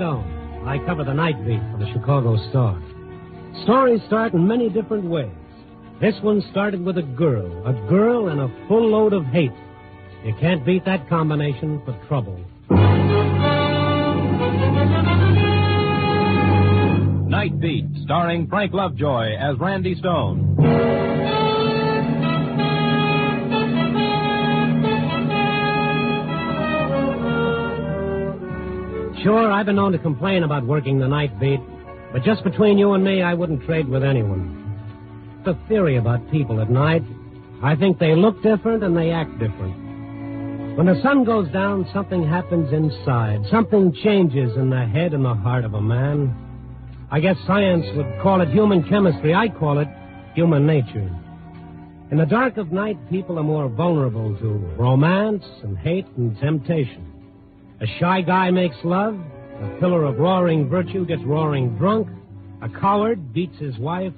Stone. I cover the Nightbeat for the Chicago Star. Stories start in many different ways. This one started with a girl and a full load of hate. You can't beat that combination for trouble. Nightbeat, starring Frank Lovejoy as Randy Stone. Sure, I've been known to complain about working the night beat, but just between you and me, I wouldn't trade with anyone. It's a theory about people at night. I think they look different and they act different. When the sun goes down, something happens inside. Something changes in the head and the heart of a man. I guess science would call it human chemistry. I call it human nature. In the dark of night, people are more vulnerable to romance and hate and temptation. A shy guy makes love. A pillar of roaring virtue gets roaring drunk. A coward beats his wife.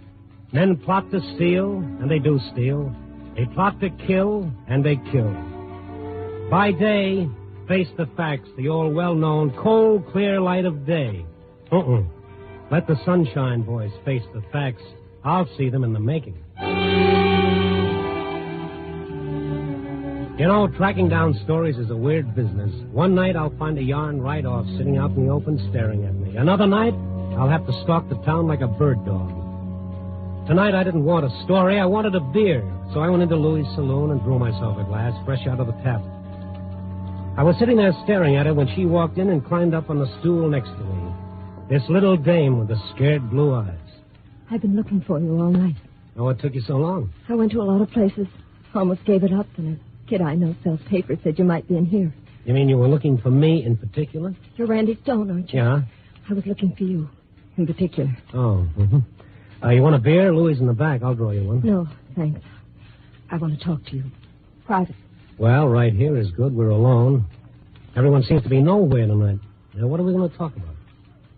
Men plot to steal, and they do steal. They plot to kill, and they kill. By day, face the facts, the old well-known cold, clear light of day. Let the sunshine boys face the facts. I'll see them in the making. You know, tracking down stories is a weird business. One night I'll find a yarn right off sitting out in the open staring at me. Another night, I'll have to stalk the town like a bird dog. Tonight I didn't want a story, I wanted a beer. So I went into Louis' saloon and drew myself a glass, fresh out of the tap. I was sitting there staring at her when she walked in and climbed up on the stool next to me. This little dame with the scared blue eyes. I've been looking for you all night. Oh, what took you so long? I went to a lot of places. Almost gave it up, and a kid I know sells papers said you might be in here. You mean you were looking for me in particular? You're Randy Stone, aren't you? Yeah. I was looking for you in particular. Oh, you want a beer? Louis in the back. I'll draw you one. No, thanks. I want to talk to you. Private. Well, right here is good. We're alone. Everyone seems to be nowhere tonight. Now, what are we going to talk about?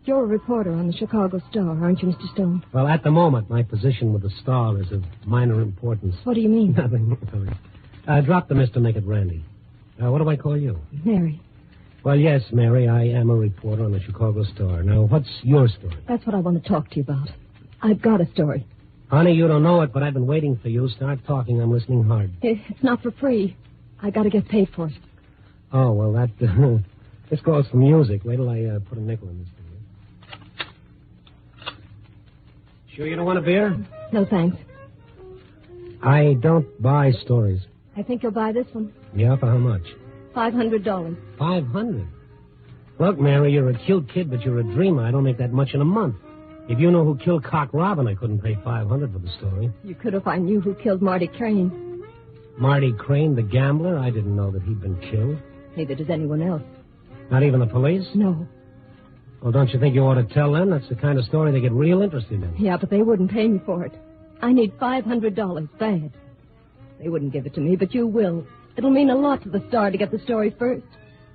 You're a reporter on the Chicago Star, aren't you, Mr. Stone? Well, at the moment, my position with the Star is of minor importance. What do you mean? Nothing. Drop the Mr. Make it Randy. What do I call you? Mary. Well, yes, Mary, I am a reporter on the Chicago Star. Now, what's your story? That's what I want to talk to you about. I've got a story. Honey, you don't know it, but I've been waiting for you. Start talking. I'm listening hard. It's not for free. I got to get paid for it. Oh, well, that... this calls for music. Wait till I put a nickel in this thing. Sure you don't want a beer? No, thanks. I don't buy stories. I think you'll buy this one. Yeah, for how much? $500. $500? Look, Mary, you're a cute kid, but you're a dreamer. I don't make that much in a month. If you know who killed Cock Robin, I couldn't pay $500 for the story. You could if I knew who killed Marty Crane. Marty Crane, the gambler? I didn't know that he'd been killed. Neither does anyone else. Not even the police? No. Well, don't you think you ought to tell them? That's the kind of story they get real interested in. Yeah, but they wouldn't pay me for it. I need $500, bad. They wouldn't give it to me, but you will. It'll mean a lot to the Star to get the story first.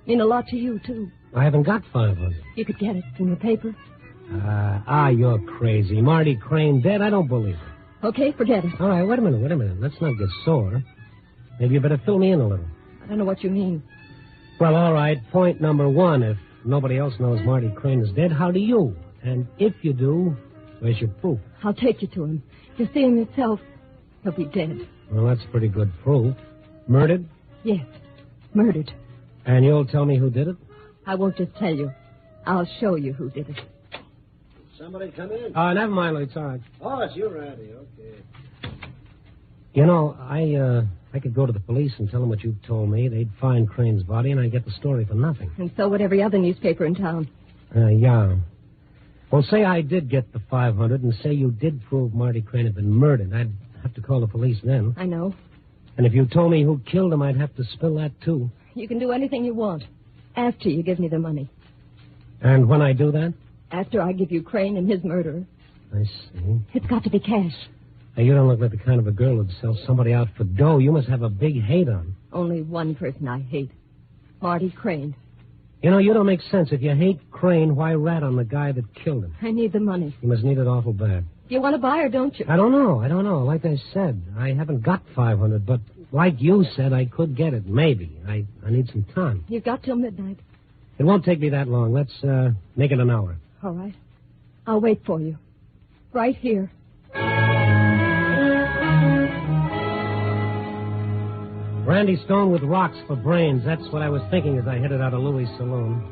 Mean a lot to you, too. I haven't got $500. You could get it from the paper. You're crazy. Marty Crane dead? I don't believe it. Okay, forget it. All right, wait a minute. Let's not get sore. Maybe you better fill me in a little. I don't know what you mean. Well, all right, point number one. If nobody else knows Marty Crane is dead, how do you? And if you do, where's your proof? I'll take you to him. If you see him yourself, he'll be dead. Well, that's pretty good proof. Murdered? Yes, murdered. And you'll tell me who did it? I won't just tell you. I'll show you who did it. Somebody come in? Never mind, Louis. It's all right. Oh, it's you, Randy. Okay. You know, I could go to the police and tell them what you've told me. They'd find Crane's body, and I'd get the story for nothing. And so would every other newspaper in town. Yeah. Well, say I did get the $500, and say you did prove Marty Crane had been murdered. I'd have to call the police then. I know. And if you told me who killed him, I'd have to spill that, too. You can do anything you want. After you give me the money. And when I do that? After I give you Crane and his murderer. I see. It's got to be cash. Hey, you don't look like the kind of a girl who'd sell somebody out for dough. You must have a big hate on. Only one person I hate. Marty Crane. You know, you don't make sense. If you hate Crane, why rat on the guy that killed him? I need the money. You must need it awful bad. You want to buy or don't you? I don't know. Like I said, I haven't got $500, but like you said, I could get it. Maybe. I need some time. You've got till midnight. It won't take me that long. Let's make it an hour. All right. I'll wait for you. Right here. Randy Stone with rocks for brains. That's what I was thinking as I headed out of Louis' saloon.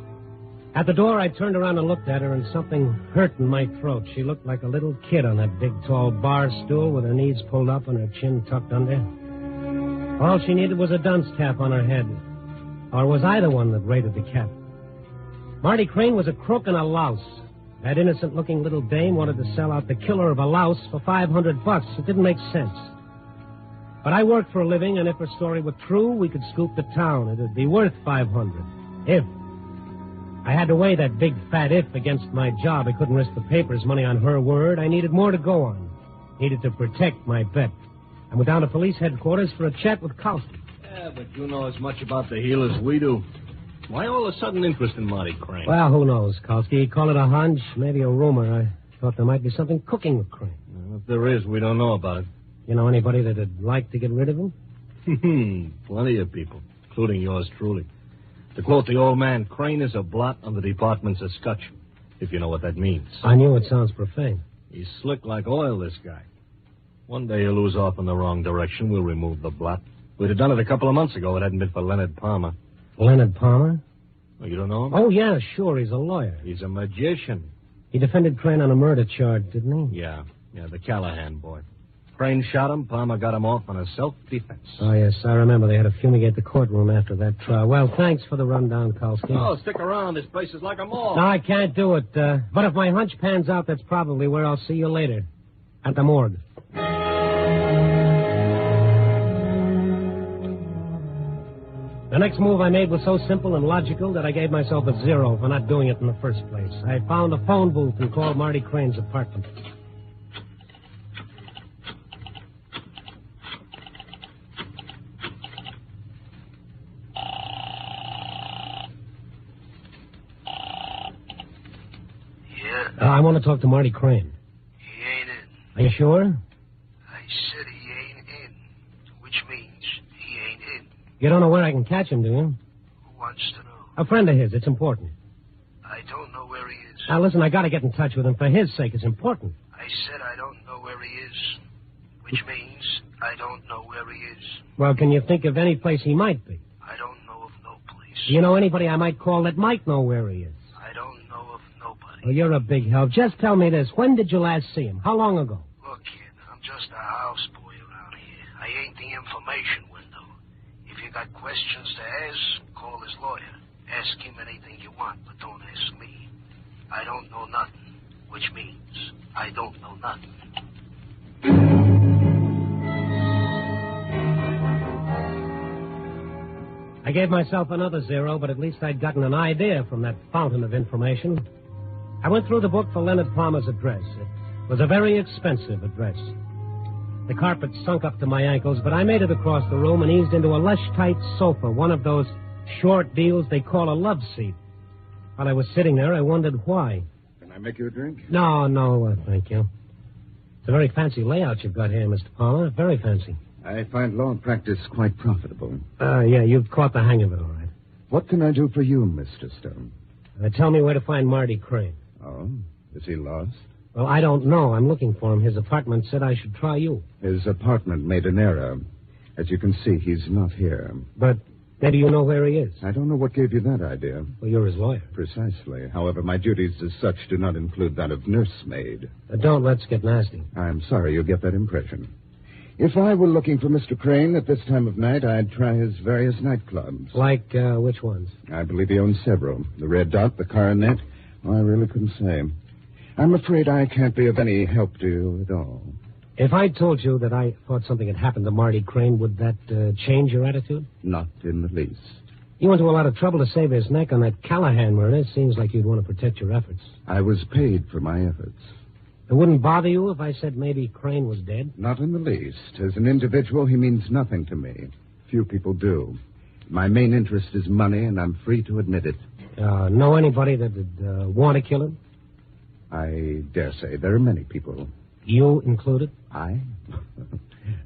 At the door, I turned around and looked at her, and something hurt in my throat. She looked like a little kid on that big, tall bar stool with her knees pulled up and her chin tucked under. All she needed was a dunce cap on her head. Or was I the one that raided the cap? Marty Crane was a crook and a louse. That innocent-looking little dame wanted to sell out the killer of a louse for $500. It didn't make sense. But I worked for a living, and if her story were true, we could scoop the town. It'd be worth $500. If. I had to weigh that big fat if against my job. I couldn't risk the paper's money on her word. I needed more to go on. Needed to protect my bet. I went down to police headquarters for a chat with Kowski. Yeah, but you know as much about the heel as we do. Why all the sudden interest in Marty Crane? Well, who knows, Kowski? Call it a hunch, maybe a rumor. I thought there might be something cooking with Crane. Well, if there is, we don't know about it. You know anybody that'd like to get rid of him? Plenty of people, including yours truly. To quote the old man, Crane is a blot on the department's escutcheon, if you know what that means. I knew it sounds profane. He's slick like oil, this guy. One day he'll lose off in the wrong direction. We'll remove the blot. We'd have done it a couple of months ago if it hadn't been for Leonard Palmer. Leonard Palmer? Oh, you don't know him? Oh, yeah, sure. He's a lawyer. He's a magician. He defended Crane on a murder charge, didn't he? Yeah, the Callahan boy. Crane shot him. Palmer got him off on a self-defense. Oh, yes, I remember. They had to fumigate the courtroom after that trial. Well, thanks for the rundown, Kowski. Oh, stick around. This place is like a mall. No, I can't do it. But if my hunch pans out, that's probably where I'll see you later. At the morgue. The next move I made was so simple and logical that I gave myself a 0 for not doing it in the first place. I found a phone booth and called Marty Crane's apartment. I want to talk to Marty Crane. He ain't in. Are you sure? I said he ain't in, which means he ain't in. You don't know where I can catch him, do you? Who wants to know? A friend of his. It's important. I don't know where he is. Now, listen, I got to get in touch with him. For his sake, it's important. I said I don't know where he is, which means I don't know where he is. Well, can you think of any place he might be? I don't know of no place. Do you know anybody I might call that might know where he is? I don't know of nobody. Well, you're a big help. Just tell me this. When did you last see him? How long ago? Look, kid, I'm just a houseboy around here. I ain't the information window. If you got questions to ask, call his lawyer. Ask him anything you want, but don't ask me. I don't know nothing, which means I don't know nothing. I gave myself another 0, but at least I'd gotten an idea from that fountain of information. I went through the book for Leonard Palmer's address. It was a very expensive address. The carpet sunk up to my ankles, but I made it across the room and eased into a lush-tight sofa, one of those short deals they call a love seat. While I was sitting there, I wondered why. Can I make you a drink? No, thank you. It's a very fancy layout you've got here, Mr. Palmer. Very fancy. I find law practice quite profitable. Yeah, you've caught the hang of it, all right. What can I do for you, Mr. Stone? Tell me where to find Marty Crane. Oh, is he lost? Well, I don't know. I'm looking for him. His apartment said I should try you. His apartment made an error. As you can see, he's not here. But maybe you know where he is. I don't know what gave you that idea. Well, you're his lawyer. Precisely. However, my duties as such do not include that of nursemaid. Let's get nasty. I'm sorry you get that impression. If I were looking for Mr. Crane at this time of night, I'd try his various nightclubs. Like, which ones? I believe he owns several. The Red Dot, the Coronet. Oh, I really couldn't say. I'm afraid I can't be of any help to you at all. If I told you that I thought something had happened to Marty Crane, would that change your attitude? Not in the least. You went to a lot of trouble to save his neck on that Callahan murder. It seems like you'd want to protect your efforts. I was paid for my efforts. It wouldn't bother you if I said maybe Crane was dead? Not in the least. As an individual, he means nothing to me. Few people do. My main interest is money, and I'm free to admit it. Know anybody that would want to kill him? I dare say there are many people. You included? I?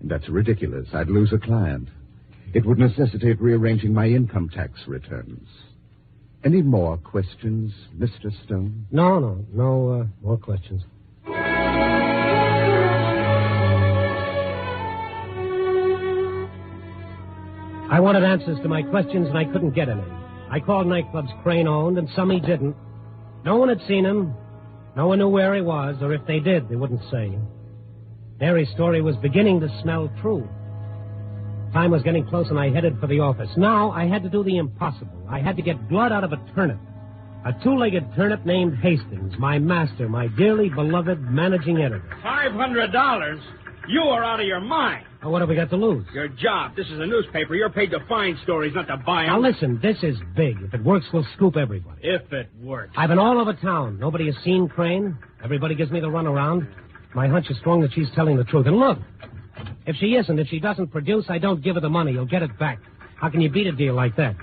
That's ridiculous. I'd lose a client. It would necessitate rearranging my income tax returns. Any more questions, Mr. Stone? No more questions. I wanted answers to my questions, and I couldn't get any. I called nightclubs Crane owned, and some he didn't. No one had seen him. No one knew where he was, or if they did, they wouldn't say. Mary's story was beginning to smell true. Time was getting close, and I headed for the office. Now, I had to do the impossible. I had to get blood out of a turnip. A two-legged turnip named Hastings, my master, my dearly beloved managing editor. $500? You are out of your mind. Oh, what have we got to lose? Your job. This is a newspaper. You're paid to find stories, not to buy them. Now, listen, this is big. If it works, we'll scoop everybody. If it works. I've been all over town. Nobody has seen Crane. Everybody gives me the runaround. My hunch is strong that she's telling the truth. And look, if she isn't, if she doesn't produce, I don't give her the money. You'll get it back. How can you beat a deal like that?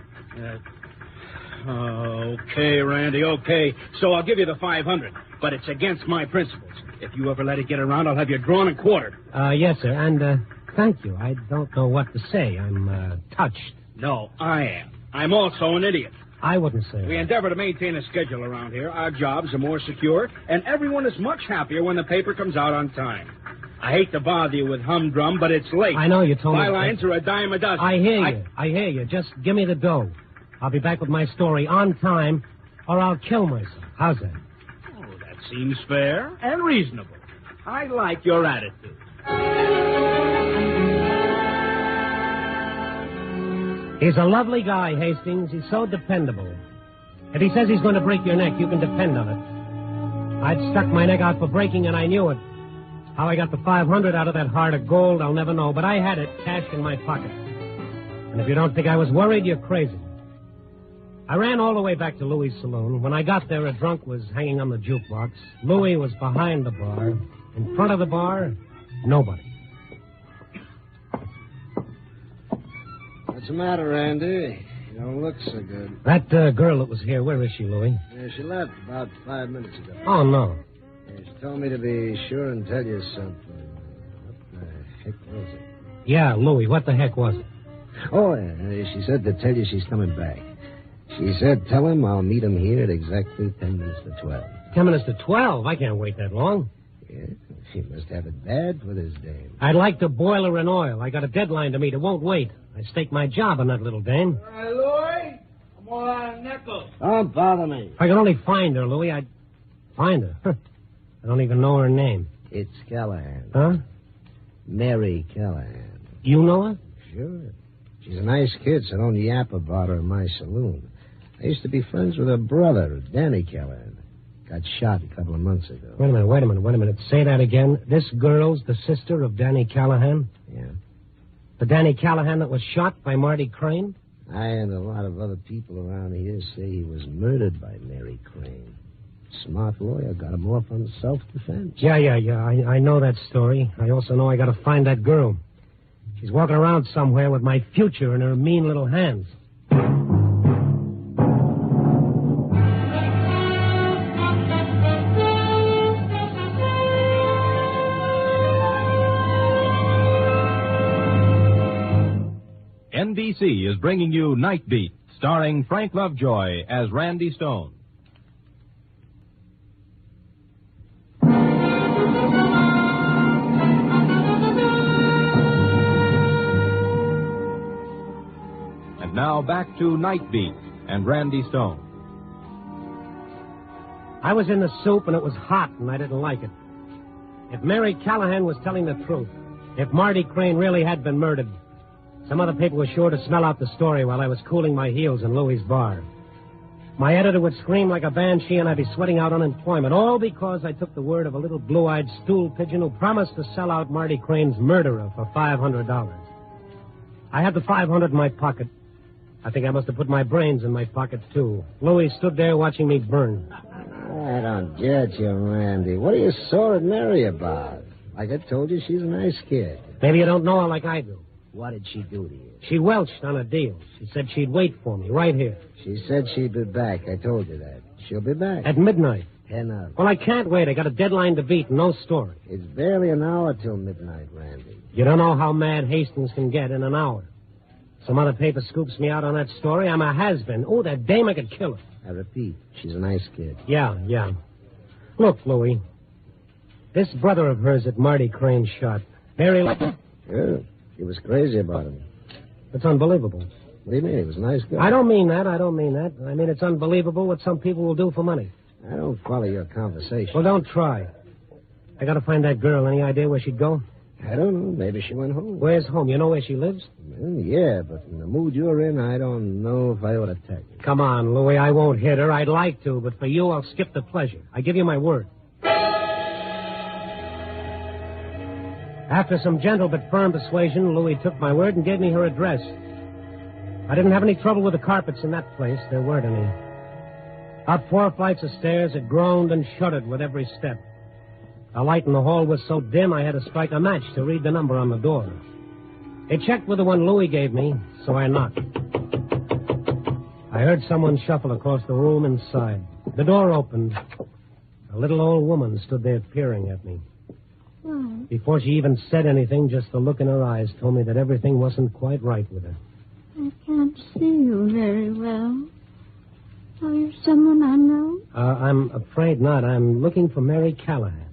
Okay, Randy, okay. So I'll give you the $500, but it's against my principles. If you ever let it get around, I'll have you drawn and quartered. Yes, sir, and thank you. I don't know what to say. I'm touched. No, I am. I'm also an idiot. I wouldn't say We that. endeavor to maintain a schedule around here. Our jobs are more secure, and everyone is much happier when the paper comes out on time. I hate to bother you with humdrum, but it's late. I know you told me. Bylines are a dime a dozen. I hear you. Just give me the dough. I'll be back with my story on time, or I'll kill myself. How's that? Oh, that seems fair and reasonable. I like your attitude. He's a lovely guy, Hastings. He's so dependable. If he says he's going to break your neck, you can depend on it. I'd stuck my neck out for breaking, and I knew it. How I got the $500 out of that heart of gold, I'll never know, but I had it, cash in my pocket. And if you don't think I was worried, you're crazy. I ran all the way back to Louis' saloon. When I got there, a drunk was hanging on the jukebox. Louis was behind the bar. In front of the bar, nobody. What's the matter, Randy? You don't look so good. That girl that was here, where is she, Louis? Yeah, she left about 5 minutes ago. Oh, no. Yeah, she told me to be sure and tell you something. What the heck was it? Yeah, Louis, what the heck was it? Oh, yeah, she said to tell you she's coming back. She said, tell him I'll meet him here at exactly 10 minutes to 12. 10 minutes to 12? I can't wait that long. Yeah, she must have it bad for this dame. I'd like to boil her in oil. I got a deadline to meet. It won't wait. I staked my job on that little dame. Hey, Louie, I'm all out of nickels. Don't bother me. If I could only find her, Louis, I'd find her. I don't even know her name. It's Callahan. Huh? Mary Callahan. You know her? Sure. She's a nice kid, so don't yap about her in my saloon. I used to be friends with her brother, Danny Callahan. Got shot a couple of months ago. Wait a minute. Say that again. This girl's the sister of Danny Callahan? Yeah. The Danny Callahan that was shot by Marty Crane? I and a lot of other people around here say he was murdered by Mary Crane. Smart lawyer got him off on self-defense. Yeah. I know that story. I also know I got to find that girl. She's walking around somewhere with my future in her mean little hands. NBC is bringing you Nightbeat, starring Frank Lovejoy as Randy Stone. And now back to Nightbeat and Randy Stone. I was in the soup, and it was hot, and I didn't like it. If Mary Callahan was telling the truth, if Marty Crane really had been murdered, some other paper was sure to smell out the story while I was cooling my heels in Louis' bar. My editor would scream like a banshee, and I'd be sweating out unemployment, all because I took the word of a little blue-eyed stool pigeon who promised to sell out Marty Crane's murderer for $500. I had the $500 in my pocket. I think I must have put my brains in my pocket, too. Louis stood there watching me burn. I don't judge you, Randy. What are you sore at Mary about? Like I told you, she's a nice kid. Maybe you don't know her like I do. What did she do to you? She welched on a deal. She said she'd wait for me right here. She said she'd be back. I told you that. She'll be back. At midnight. 10 hours. Well, I can't wait. I got a deadline to beat, no story. It's barely an hour till midnight, Randy. You don't know how mad Hastings can get in an hour. Some other paper scoops me out on that story. I'm a has-been. Oh, that dame, I could kill her. I repeat, she's a nice kid. Yeah. Look, Louie. This brother of hers that Marty Crane shot. Mary liked him? Yeah, she was crazy about him. It's unbelievable. What do you mean? He was a nice guy. I don't mean that. I mean, it's unbelievable what some people will do for money. I don't follow your conversation. Well, don't try. I gotta find that girl. Any idea where she'd go? I don't know. Maybe she went home. Where's home? You know where she lives? Well, yeah, but in the mood you're in, I don't know if I ought to tell you. Come on, Louie. I won't hit her. I'd like to, but for you, I'll skip the pleasure. I give you my word. After some gentle but firm persuasion, Louie took my word and gave me her address. I didn't have any trouble with the carpets in that place. There weren't any. Up 4 flights of stairs, it groaned and shuddered with every step. The light in the hall was so dim I had to strike a match to read the number on the door. It checked with the one Louie gave me, so I knocked. I heard someone shuffle across the room inside. The door opened. A little old woman stood there peering at me. What? Before she even said anything, just the look in her eyes told me that everything wasn't quite right with her. I can't see you very well. Are you someone I know? I'm afraid not. I'm looking for Mary Callahan.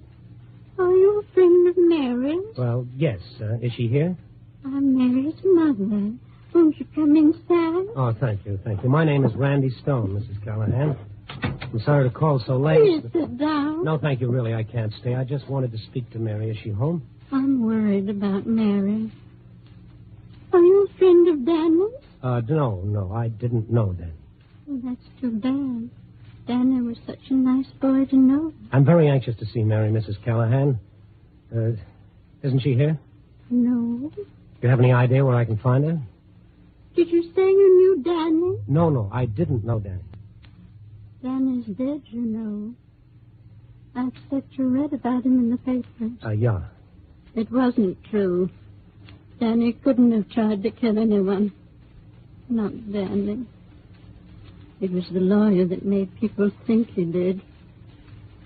Are you a friend of Mary's? Well, yes. Is she here? I'm Mary's mother. Won't you come inside? Oh, thank you. My name is Randy Stone, Mrs. Callahan. I'm sorry to call so late. Please sit down. No, thank you. Really, I can't stay. I just wanted to speak to Mary. Is she home? I'm worried about Mary. Are you a friend of Danny's? No, I didn't know that. Well, that's too bad. Danny was such a nice boy to know. I'm very anxious to see Mary, Mrs. Callahan. Isn't she here? No. Do you have any idea where I can find her? Did you say you knew Danny? No, I didn't know Danny. Danny's dead, you know. I expect you read about him in the papers. Yeah. It wasn't true. Danny couldn't have tried to kill anyone. Not Danny. It was the lawyer that made people think he did.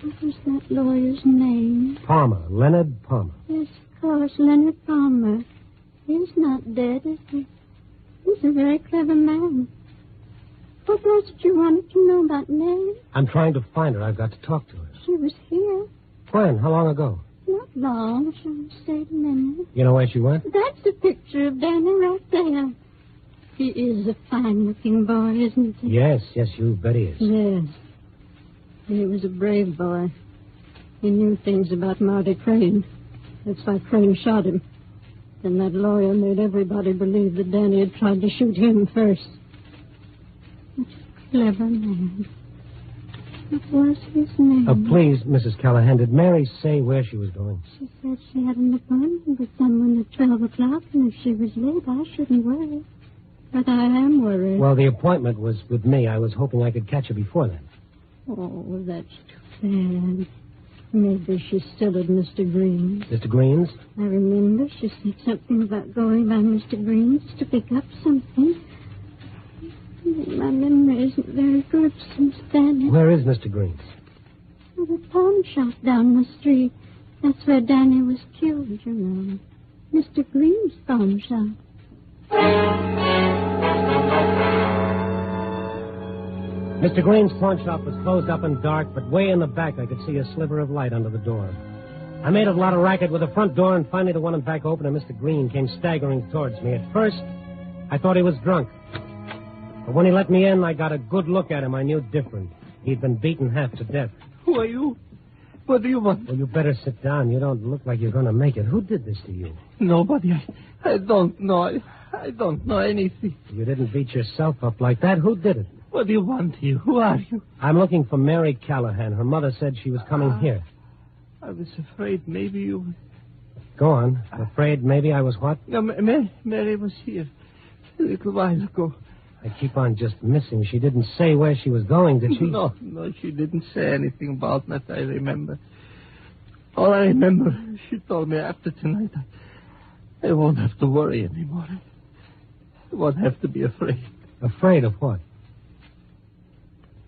What was that lawyer's name? Palmer. Leonard Palmer. Yes, of course, Leonard Palmer. He's not dead, is he? He's a very clever man. What was it you wanted to know about Mary? I'm trying to find her. I've got to talk to her. She was here. When? How long ago? Not long. She'll stay a minute. You know where she went? That's a picture of Danny right there. He is a fine-looking boy, isn't he? Yes, you bet he is. Yes. He was a brave boy. He knew things about Marty Crane. That's why Crane shot him. Then that lawyer made everybody believe that Danny had tried to shoot him first. Such a clever man. What was his name? Please, Mrs. Callahan, did Mary say where she was going? She said she had an appointment with someone at 12 o'clock, and if she was late, I shouldn't worry. But I am worried. Well, the appointment was with me. I was hoping I could catch her before then. Oh, that's too bad. Maybe she's still at Mr. Green's. Mr. Green's? I remember she said something about going by Mr. Green's to pick up something. My memory isn't very good since then. Where is Mr. Green's? The pawn shop down the street. That's where Danny was killed, you know. Mr. Green's pawn shop. Mr. Green's pawn shop was closed up and dark, but way in the back I could see a sliver of light under the door. I made a lot of racket with the front door, and finally the one in back opened, and Mr. Green came staggering towards me. At first, I thought he was drunk. But when he let me in, I got a good look at him. I knew different. He'd been beaten half to death. Who are you? What do you want? Well, you better sit down. You don't look like you're going to make it. Who did this to you? Nobody. I don't know. I don't know anything. You didn't beat yourself up like that. Who did it? What do you want here? Who are you? I'm looking for Mary Callahan. Her mother said she was coming here. I was afraid maybe you... Go on. Afraid maybe I was what? No, Mary was here a little while ago. I keep on just missing. She didn't say where she was going, did she? No, she didn't say anything about that, I remember. All I remember, she told me after tonight, I won't have to worry anymore. I won't have to be afraid. Afraid of what?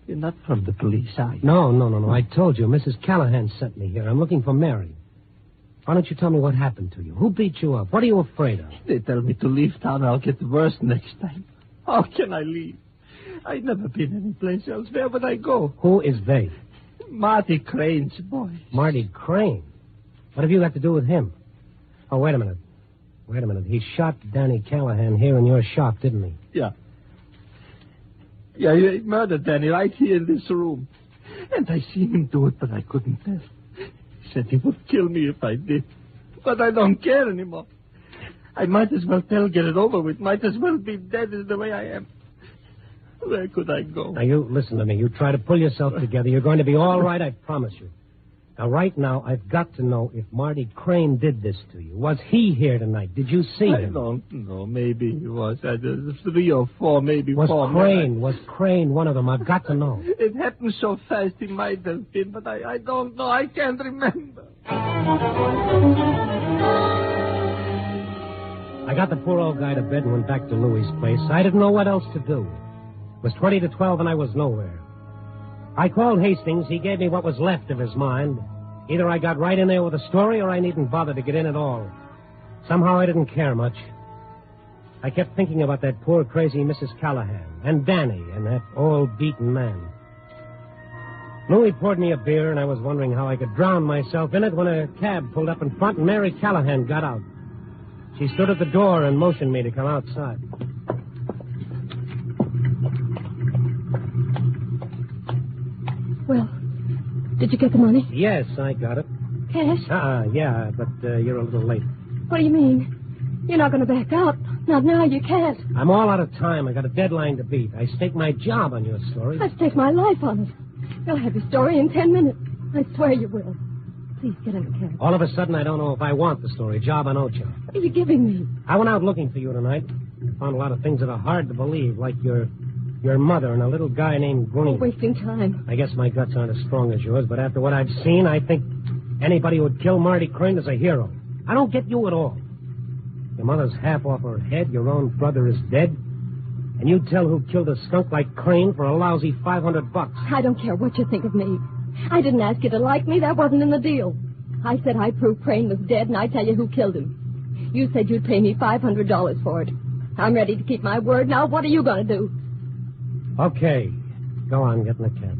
You're not from the police, are you? No. I told you. Mrs. Callahan sent me here. I'm looking for Mary. Why don't you tell me what happened to you? Who beat you up? What are you afraid of? They tell me to leave town or I'll get worse next time. How can I leave? I've never been anyplace else. Where would I go? Who is they? Marty Crane's boys. Marty Crane. What have you got to do with him? Oh, wait a minute. He shot Danny Callahan here in your shop, didn't he? Yeah. Yeah, he murdered Danny right here in this room. And I seen him do it, but I couldn't tell. He said he would kill me if I did. But I don't care anymore. I might as well get it over with. Might as well be dead as the way I am. Where could I go? Now, you listen to me. You try to pull yourself together. You're going to be all right, I promise you. Now, right now, I've got to know if Marty Crane did this to you. Was he here tonight? Did you see him? I don't know. Maybe he was. 3 or 4, maybe was 4. Was Crane one of them? I've got to know. It happened so fast he might have been, but I don't know. I can't remember. I got the poor old guy to bed and went back to Louie's place. I didn't know what else to do. It was 20 to 12 and I was nowhere. I called Hastings. He gave me what was left of his mind. Either I got right in there with a story or I needn't bother to get in at all. Somehow I didn't care much. I kept thinking about that poor, crazy Mrs. Callahan and Danny and that old beaten man. Louie poured me a beer and I was wondering how I could drown myself in it when a cab pulled up in front and Mary Callahan got out. She stood at the door and motioned me to come outside. Well, did you get the money? Yes, I got it. Cash? Yeah, but you're a little late. What do you mean? You're not going to back out. Not now, you can't. I'm all out of time. I got a deadline to beat. I staked my job on your story. I've staked my life on it. You'll have your story in 10 minutes. I swear you will. Please get in the cab. All of a sudden, I don't know if I want the story, job or no job. What are you giving me? I went out looking for you tonight. Found a lot of things that are hard to believe, like your mother and a little guy named Green. You're wasting time. I guess my guts aren't as strong as yours, but after what I've seen, I think anybody who would kill Marty Crane is a hero. I don't get you at all. Your mother's half off her head, your own brother is dead, and you tell who killed a skunk like Crane for a lousy $500. I don't care what you think of me. I didn't ask you to like me. That wasn't in the deal. I said I'd prove Crane was dead, and I'd tell you who killed him. You said you'd pay me $500 for it. I'm ready to keep my word. Now, what are you going to do? Okay. Go on, get in the cab.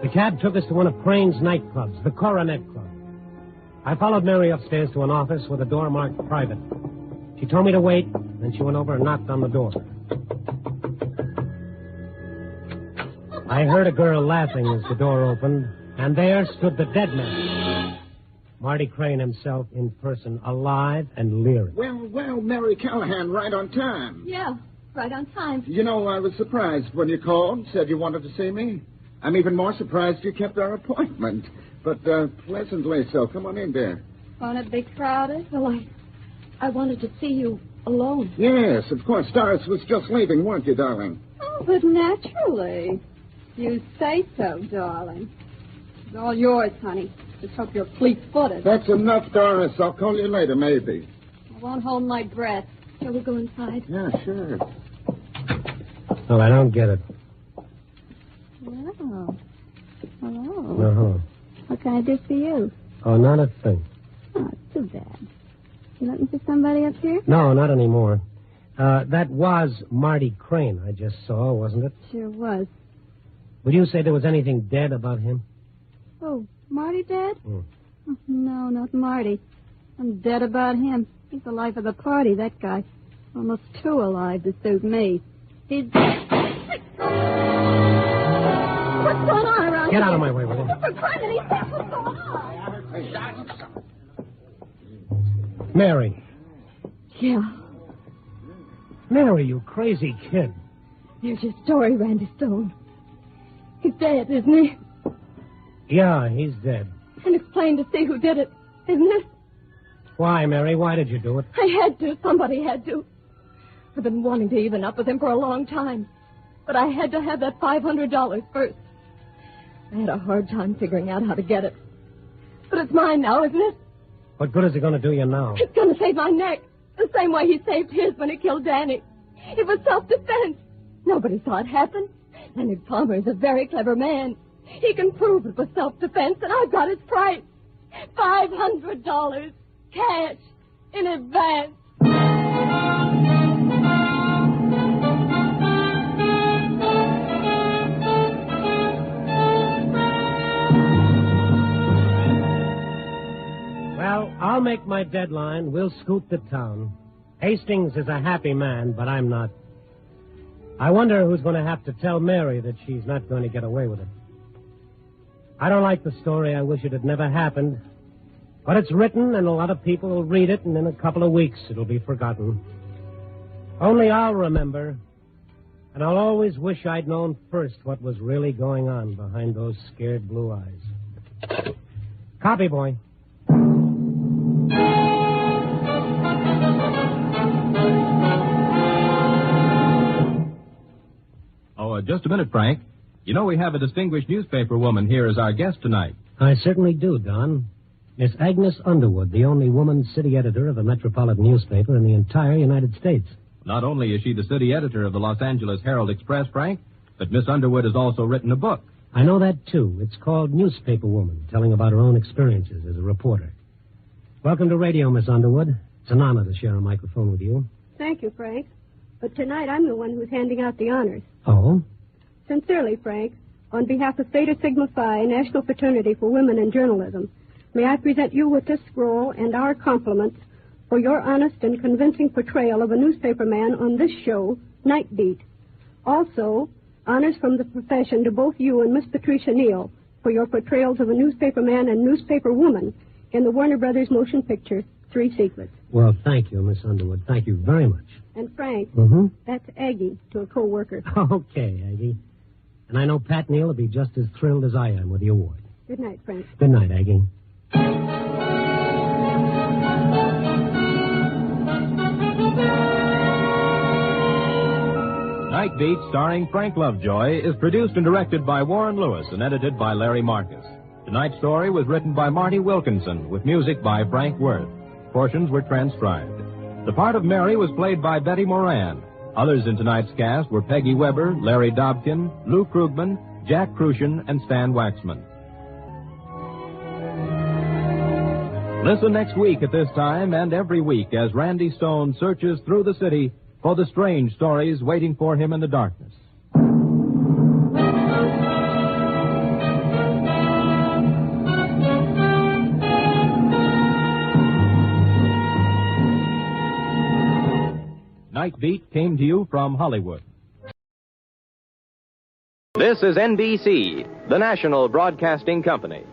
The cab took us to one of Crane's nightclubs, the Coronet Club. I followed Mary upstairs to an office with a door marked private. She told me to wait, then she went over and knocked on the door. I heard a girl laughing as the door opened, and there stood the dead man. Marty Crane himself in person, alive and leering. Well, Mary Callahan, right on time. Yeah, right on time. You know, I was surprised when you called, said you wanted to see me. I'm even more surprised you kept our appointment. But pleasantly so. Come on in, dear. Won't it be crowded? Well, I wanted to see you alone. Yes, of course. Doris was just leaving, weren't you, darling? Oh, but naturally. You say so, darling. It's all yours, honey. Just hope you're fleet-footed. That's enough, Doris. I'll call you later, maybe. I won't hold my breath. Shall we go inside? Yeah, sure. Oh, I don't get it. Oh. Hello. Uh-huh. What can I do for you? Oh, not a thing. Oh, it's too bad. You looking for somebody up here? No, not anymore. That was Marty Crane I just saw, wasn't it? Sure was. Would you say there was anything dead about him? Oh, Marty dead? Mm. Oh, no, not Marty. I'm dead about him. He's the life of the party, that guy. Almost too alive to suit me. He's... What's going on around here? Get out of my way, will you? For crying out loud, what's going on? Mary. Yeah. Mary, you crazy kid. There's your story, Randy Stone. He's dead, isn't he? Yeah, he's dead. And it's plain to see who did it, isn't it? Why, Mary? Why did you do it? I had to. Somebody had to. I've been wanting to even up with him for a long time. But I had to have that $500 first. I had a hard time figuring out how to get it. But it's mine now, isn't it? What good is it going to do you now? It's going to save my neck. The same way he saved his when he killed Danny. It was self-defense. Nobody saw it happen. Leonard Palmer is a very clever man. He can prove it was self-defense, and I've got his price. $500. Cash. In advance. Well, I'll make my deadline. We'll scoot to town. Hastings is a happy man, but I'm not. I wonder who's going to have to tell Mary that she's not going to get away with it. I don't like the story. I wish it had never happened. But it's written, and a lot of people will read it, and in a couple of weeks it'll be forgotten. Only I'll remember, and I'll always wish I'd known first what was really going on behind those scared blue eyes. Copy, boy. Just a minute, Frank. You know we have a distinguished newspaper woman here as our guest tonight. I certainly do, Don. Miss Agnes Underwood, the only woman city editor of a metropolitan newspaper in the entire United States. Not only is she the city editor of the Los Angeles Herald-Express, Frank, but Miss Underwood has also written a book. I know that, too. It's called Newspaper Woman, telling about her own experiences as a reporter. Welcome to radio, Miss Underwood. It's an honor to share a microphone with you. Thank you, Frank. But tonight I'm the one who's handing out the honors. Oh? Sincerely, Frank, on behalf of Theta Sigma Phi, National Fraternity for Women in Journalism, may I present you with this scroll and our compliments for your honest and convincing portrayal of a newspaperman on this show, Nightbeat. Also, honors from the profession to both you and Miss Patricia Neal for your portrayals of a newspaperman and newspaperwoman in the Warner Brothers motion picture, Three Secrets. Well, thank you, Miss Underwood. Thank you very much. And Frank, That's Aggie to a co-worker. Okay, Aggie. And I know Pat Neal will be just as thrilled as I am with the award. Good night, Frank. Good night, Aggie. Nightbeat, starring Frank Lovejoy, is produced and directed by Warren Lewis and edited by Larry Marcus. Tonight's story was written by Marty Wilkinson, with music by Frank Worth. Portions were transcribed. The part of Mary was played by Betty Moran. Others in tonight's cast were Peggy Weber, Larry Dobkin, Lou Krugman, Jack Crucian, and Stan Waxman. Listen next week at this time and every week as Randy Stone searches through the city for the strange stories waiting for him in the darkness. Nightbeat came to you from Hollywood. This is NBC, the national broadcasting company.